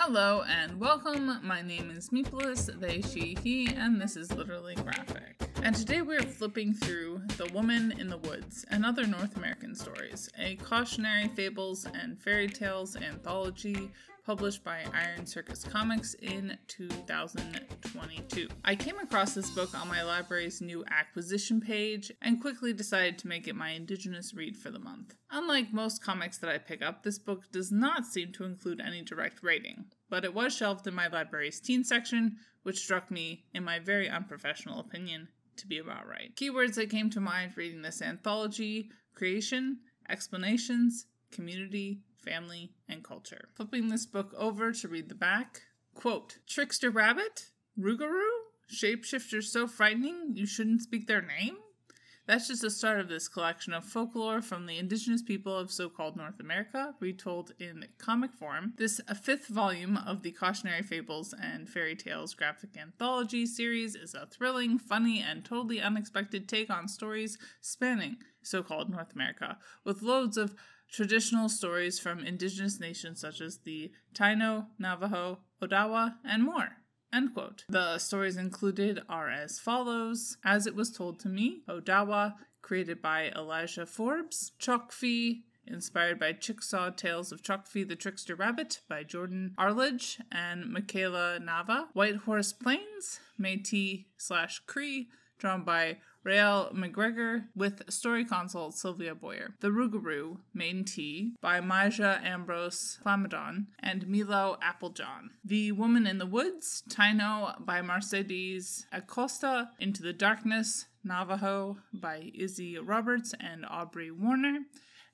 Hello and welcome. My name is Meepolis, they, she, he, and this is Literally Graphic. And today we're flipping through The Woman in the Woods and Other North American Stories, a Cautionary Fables and Fairy Tales anthology published by Iron Circus Comics in 2022. I came across this book on my library's new acquisition page and quickly decided to make it my Indigenous read for the month. Unlike most comics that I pick up, this book does not seem to include any direct rating, but it was shelved in my library's teen section, which struck me, in my very unprofessional opinion, to be about right. Keywords that came to mind reading this anthology: creation, explanations, community, family, and culture. Flipping this book over to read the back, quote, Trickster Rabbit? Rougarou? Shapeshifters so frightening you shouldn't speak their name? That's just the start of this collection of folklore from the indigenous people of so-called North America, retold in comic form. This fifth volume of the Cautionary Fables and Fairy Tales graphic anthology series is a thrilling, funny, and totally unexpected take on stories spanning so-called North America, with loads of traditional stories from Indigenous nations such as the Taino, Navajo, Odawa, and more. End quote. The stories included are as follows: As It Was Told to Me, Odawa, created by Elijah Forbes; Chokfi, inspired by Chickasaw Tales of Chokfi the Trickster Rabbit by Jordan Arledge and Michaela Nava; White Horse Plains, Métis/Cree, drawn by Rael McGregor with story consult Sylvia Boyer; The Rougarou, Métis, by Maja Ambrose Plamadon and Milo Applejohn; The Woman in the Woods, Taino, by Mercedes Acosta; Into the Darkness, Navajo, by Izzy Roberts and Aubrey Warner;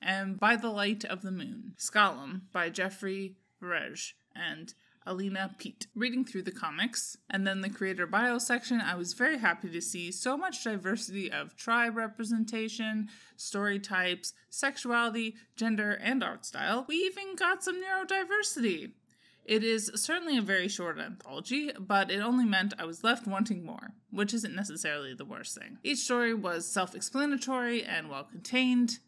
and By the Light of the Moon, Skalum, by Jeffrey Verej and Alina Pete. Reading through the comics, and then the creator bio section, I was very happy to see so much diversity of tribe representation, story types, sexuality, gender, and art style. We even got some neurodiversity. It is certainly a very short anthology, but it only meant I was left wanting more, which isn't necessarily the worst thing. Each story was self-explanatory and well-contained.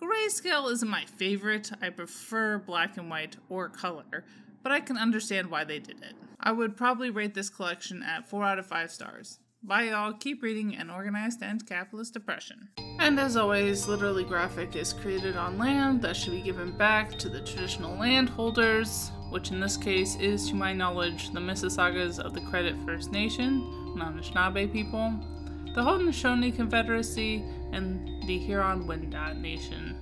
Grayscale isn't my favorite. I prefer black and white or color, but I can understand why they did it. I would probably rate this collection at 4 out of 5 stars. Bye y'all, keep reading an organized and capitalist oppression. And as always, Literally Graphic is created on land that should be given back to the traditional landholders, which in this case is, to my knowledge, the Mississaugas of the Credit First Nation, Anishinaabe people, the Haudenosaunee Confederacy, and the Huron-Wendat Nation.